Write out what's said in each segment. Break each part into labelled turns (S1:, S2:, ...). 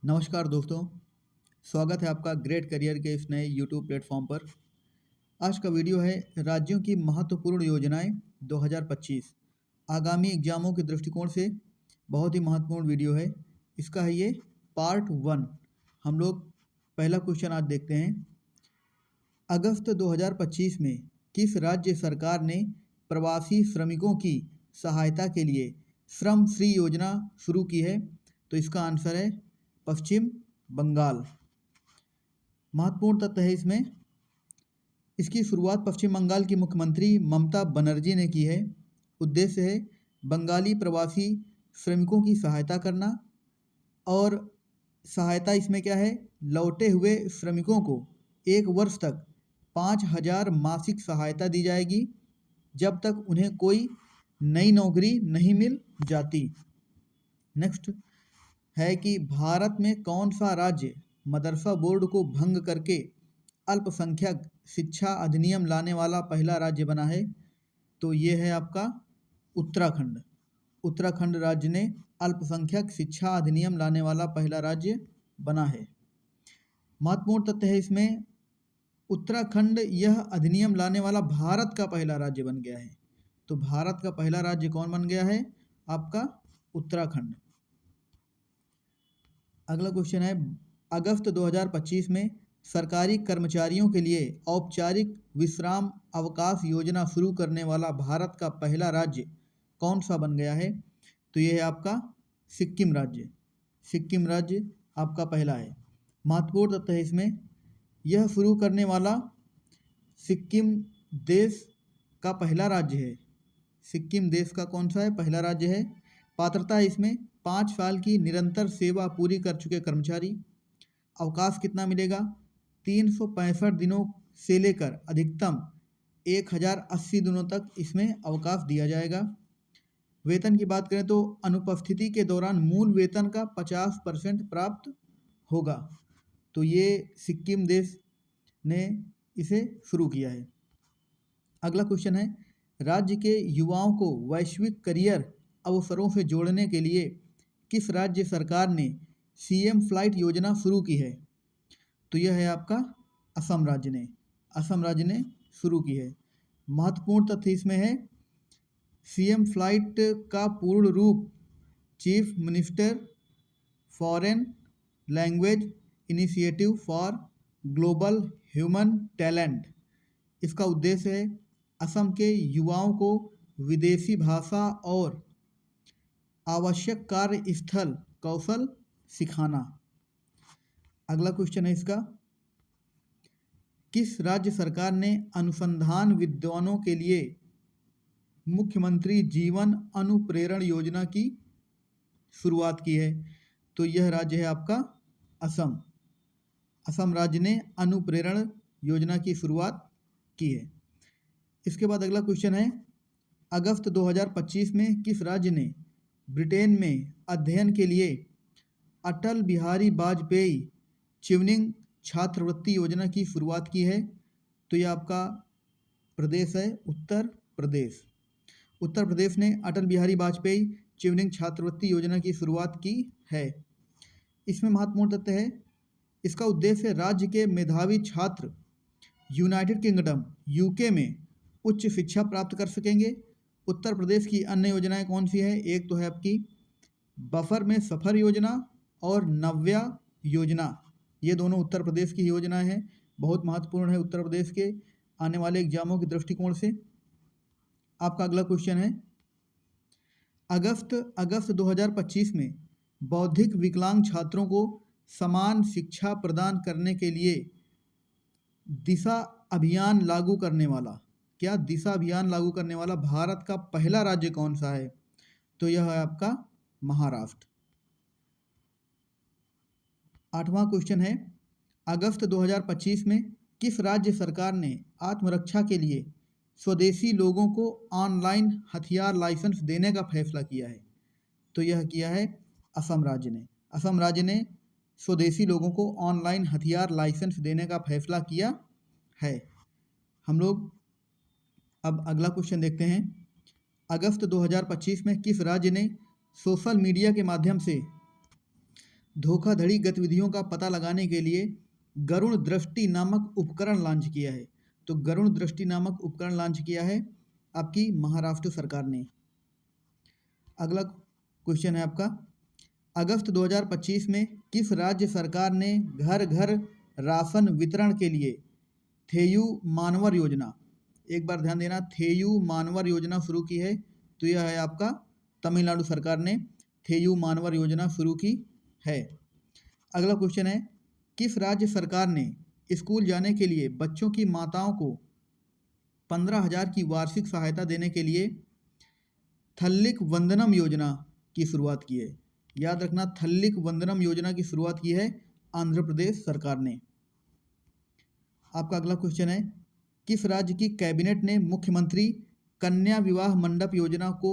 S1: नमस्कार दोस्तों, स्वागत है आपका ग्रेट करियर के इस नए यूट्यूब प्लेटफॉर्म पर। आज का वीडियो है राज्यों की महत्वपूर्ण योजनाएं 2025। आगामी एग्जामों के दृष्टिकोण से बहुत ही महत्वपूर्ण वीडियो है। इसका है ये पार्ट 1। हम लोग पहला क्वेश्चन आज देखते हैं। अगस्त 2025 में किस राज्य सरकार ने प्रवासी श्रमिकों की सहायता के लिए श्रम श्री योजना शुरू की है? तो इसका आंसर है पश्चिम बंगाल। महत्वपूर्ण तथ्य है इसमें, इसकी शुरुआत पश्चिम बंगाल की मुख्यमंत्री ममता बनर्जी ने की है। उद्देश्य है बंगाली प्रवासी श्रमिकों की सहायता करना, और सहायता इसमें क्या है, लौटे हुए श्रमिकों को 1 वर्ष तक 5,000 मासिक सहायता दी जाएगी जब तक उन्हें कोई नई नौकरी नहीं मिल जाती। नेक्स्ट है कि भारत में कौन सा राज्य मदरसा बोर्ड को भंग करके अल्पसंख्यक शिक्षा अधिनियम लाने वाला पहला राज्य बना है? तो ये है आपका उत्तराखंड। उत्तराखंड राज्य ने अल्पसंख्यक शिक्षा अधिनियम लाने वाला पहला राज्य बना है। महत्वपूर्ण तथ्य है इसमें, उत्तराखंड यह अधिनियम लाने वाला भारत का पहला राज्य बन गया है। तो भारत का पहला राज्य कौन बन गया है? आपका उत्तराखंड। अगला क्वेश्चन है, अगस्त 2025 में सरकारी कर्मचारियों के लिए औपचारिक विश्राम अवकाश योजना शुरू करने वाला भारत का पहला राज्य कौन सा बन गया है? तो यह है आपका सिक्किम राज्य। सिक्किम राज्य आपका पहला है। महत्वपूर्ण तथ्य है इसमें, यह शुरू करने वाला सिक्किम देश का पहला राज्य है। सिक्किम देश का कौन सा है? पहला राज्य है। पात्रता है इसमें 5 साल की निरंतर सेवा पूरी कर चुके कर्मचारी। अवकाश कितना मिलेगा? 365 दिनों से लेकर अधिकतम 1080 दिनों तक इसमें अवकाश दिया जाएगा। वेतन की बात करें तो अनुपस्थिति के दौरान मूल वेतन का 50% प्राप्त होगा। तो ये सिक्किम देश ने इसे शुरू किया है। अगला क्वेश्चन है, राज्य के युवाओं को वैश्विक करियर अवसरों से जोड़ने के लिए किस राज्य सरकार ने सीएम फ्लाइट योजना शुरू की है? तो यह है आपका असम राज्य ने। असम राज्य ने शुरू की है। महत्वपूर्ण तथ्य इसमें है, सीएम फ्लाइट का पूर्ण रूप chief minister foreign language initiative for global human talent. इसका उद्देश्य है असम के युवाओं को विदेशी भाषा और आवश्यक कार्य स्थल कौशल सिखाना। अगला क्वेश्चन है इसका, किस राज्य सरकार ने अनुसंधान विद्वानों के लिए मुख्यमंत्री जीवन अनुप्रेरण योजना की शुरुआत की है? तो यह राज्य है आपका असम। असम राज्य ने अनुप्रेरण योजना की शुरुआत की है। इसके बाद अगला क्वेश्चन है, अगस्त 2025 में किस राज्य ने ब्रिटेन में अध्ययन के लिए अटल बिहारी वाजपेयी चिवनिंग छात्रवृत्ति योजना की शुरुआत की है? तो यह आपका प्रदेश है उत्तर प्रदेश। उत्तर प्रदेश ने अटल बिहारी वाजपेयी चिवनिंग छात्रवृत्ति योजना की शुरुआत की है। इसमें महत्वपूर्ण तथ्य है, इसका उद्देश्य राज्य के मेधावी छात्र यूनाइटेड किंगडम यूके में उच्च शिक्षा प्राप्त कर सकेंगे। उत्तर प्रदेश की अन्य योजनाएं कौन सी है? एक तो है आपकी बफर में सफर योजना और नव्या योजना। ये दोनों उत्तर प्रदेश की योजनाएं हैं, बहुत महत्वपूर्ण है उत्तर प्रदेश के आने वाले एग्जामों के दृष्टिकोण से। आपका अगला क्वेश्चन है, अगस्त 2025 में बौद्धिक विकलांग छात्रों को समान शिक्षा प्रदान करने के लिए दिशा अभियान लागू करने वाला, क्या दिशा अभियान लागू करने वाला भारत का पहला राज्य कौन सा है? तो यह है आपका महाराष्ट्र। 8वां क्वेश्चन है, अगस्त 2025 में किस राज्य सरकार ने आत्मरक्षा के लिए स्वदेशी लोगों को ऑनलाइन हथियार लाइसेंस देने का फैसला किया है? तो यह किया है असम राज्य ने। असम राज्य ने स्वदेशी लोगों को ऑनलाइन हथियार लाइसेंस देने का फैसला किया है। हम लोग अब अगला क्वेश्चन देखते हैं, अगस्त 2025 में किस राज्य ने सोशल मीडिया के माध्यम से धोखाधड़ी गतिविधियों का पता लगाने के लिए गरुण दृष्टि नामक उपकरण लॉन्च किया है? तो गरुण दृष्टि नामक उपकरण लॉन्च किया है आपकी महाराष्ट्र सरकार ने। अगला क्वेश्चन है आपका, अगस्त 2025 में किस राज्य सरकार ने घर घर राशन वितरण के लिए थेयू मानवर योजना, एक बार ध्यान देना, थेयू मानवर योजना शुरू की है? तो यह है आपका तमिलनाडु सरकार ने थेयू मानवर योजना शुरू की है। अगला क्वेश्चन है, किस राज्य सरकार ने स्कूल जाने के लिए बच्चों की माताओं को 15,000 की वार्षिक सहायता देने के लिए थल्लिक वंदनम योजना की शुरुआत की है? याद रखना, थल्लिक वंदनम योजना की शुरुआत की है आंध्र प्रदेश सरकार ने। आपका अगला क्वेश्चन है, किस राज्य की कैबिनेट ने मुख्यमंत्री कन्या विवाह मंडप योजना को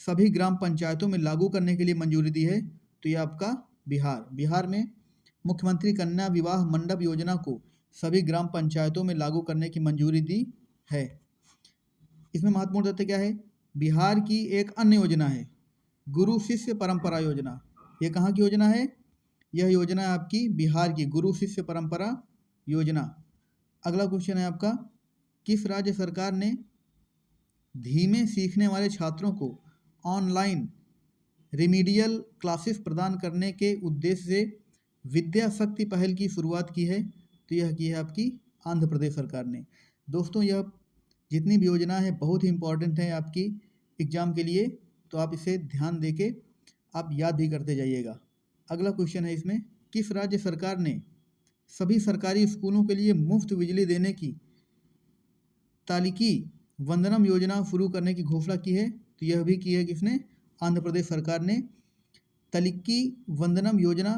S1: सभी ग्राम पंचायतों में लागू करने के लिए मंजूरी दी है? तो ये आपका बिहार। बिहार में मुख्यमंत्री कन्या विवाह मंडप योजना को सभी ग्राम पंचायतों में लागू करने की मंजूरी दी है। इसमें महत्वपूर्ण तथ्य क्या है? बिहार की एक अन्य योजना है गुरु शिष्य परंपरा योजना। ये कहाँ की योजना है? यह योजना है आपकी बिहार की गुरु शिष्य परंपरा योजना। अगला क्वेश्चन है आपका, किस राज्य सरकार ने धीमे सीखने वाले छात्रों को ऑनलाइन रिमीडियल क्लासेस प्रदान करने के उद्देश्य से विद्या शक्ति पहल की शुरुआत की है? तो यह की है आपकी आंध्र प्रदेश सरकार ने। दोस्तों, यह जितनी भी योजना है बहुत ही इम्पोर्टेंट है आपकी एग्जाम के लिए, तो आप इसे ध्यान देके आप याद भी करते जाइएगा। अगला क्वेश्चन है इसमें, किस राज्य सरकार ने सभी सरकारी स्कूलों के लिए मुफ्त बिजली देने की तालिकी वंदनम योजना शुरू करने की घोषणा की है? तो यह भी की है किसने? आंध्र प्रदेश सरकार ने। तलिकी वंदनम योजना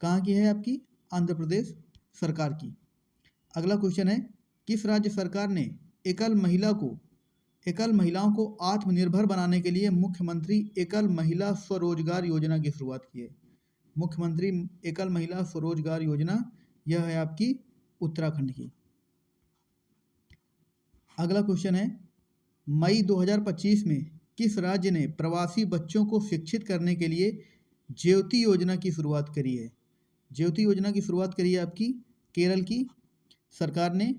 S1: कहाँ की है? आपकी आंध्र प्रदेश सरकार की। अगला क्वेश्चन है, किस राज्य सरकार ने एकल महिलाओं को आत्मनिर्भर बनाने के लिए मुख्यमंत्री एकल महिला स्वरोजगार योजना की शुरुआत की है? मुख्यमंत्री एकल महिला स्वरोजगार योजना, यह है आपकी उत्तराखंड की। अगला क्वेश्चन है, मई 2025 में किस राज्य ने प्रवासी बच्चों को शिक्षित करने के लिए ज्योति योजना की शुरुआत करी है? ज्योति योजना की शुरुआत करी है आपकी केरल की सरकार ने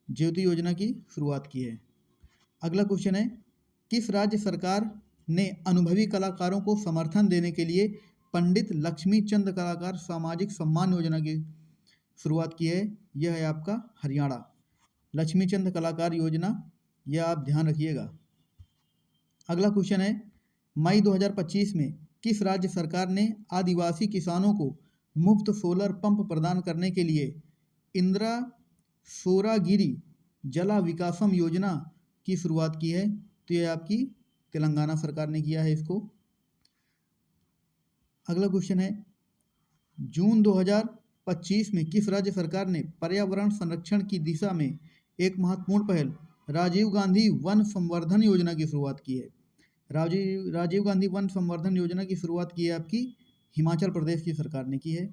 S1: ज्योति योजना की शुरुआत की है। अगला क्वेश्चन है, किस राज्य सरकार ने अनुभवी कलाकारों को समर्थन देने के लिए पंडित लक्ष्मीचंद कलाकार सामाजिक सम्मान योजना की शुरुआत की है? यह है आपका हरियाणा। लक्ष्मीचंद कलाकार योजना, यह आप ध्यान रखिएगा। अगला क्वेश्चन है, मई 2025 में किस राज्य सरकार ने आदिवासी किसानों को मुफ्त सोलर पंप प्रदान करने के लिए इंदिरा सोरागिरी जला विकासम योजना की शुरुआत की है? तो यह आपकी तेलंगाना सरकार ने किया है इसको। अगला क्वेश्चन है, जून 2025 में किस राज्य सरकार ने पर्यावरण संरक्षण की दिशा में एक महत्वपूर्ण पहल राजीव गांधी वन संवर्धन योजना की शुरुआत की है? राजीव गांधी वन संवर्धन योजना की शुरुआत की है आपकी हिमाचल प्रदेश की सरकार ने की है।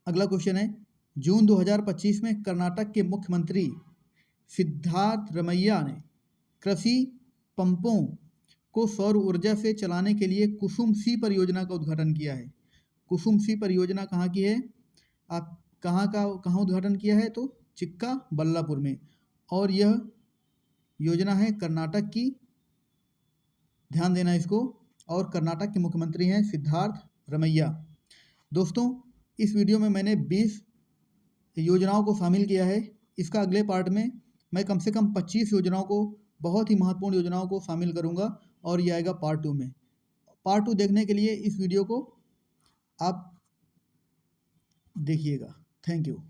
S1: अगला क्वेश्चन है, जून 2025 में कर्नाटक के मुख्यमंत्री सिद्धार्थ रमैया ने कृषि पंपों को सौर ऊर्जा से चलाने के लिए कुसुम सी परियोजना का उद्घाटन किया है। कुसुम सी परियोजना कहाँ की है? आप कहाँ उद्घाटन किया है? तो चिक्का बल्लापुर में, और यह योजना है कर्नाटक की, ध्यान देना इसको, और कर्नाटक के मुख्यमंत्री हैं सिद्धार्थ रमैया। दोस्तों, इस वीडियो में मैंने 20 योजनाओं को शामिल किया है। इसका अगले पार्ट में मैं कम से कम 25 योजनाओं को, बहुत ही महत्वपूर्ण योजनाओं को शामिल करूंगा, और ये आएगा पार्ट 2 में। पार्ट 2 देखने के लिए इस वीडियो को आप देखिएगा। Thank you.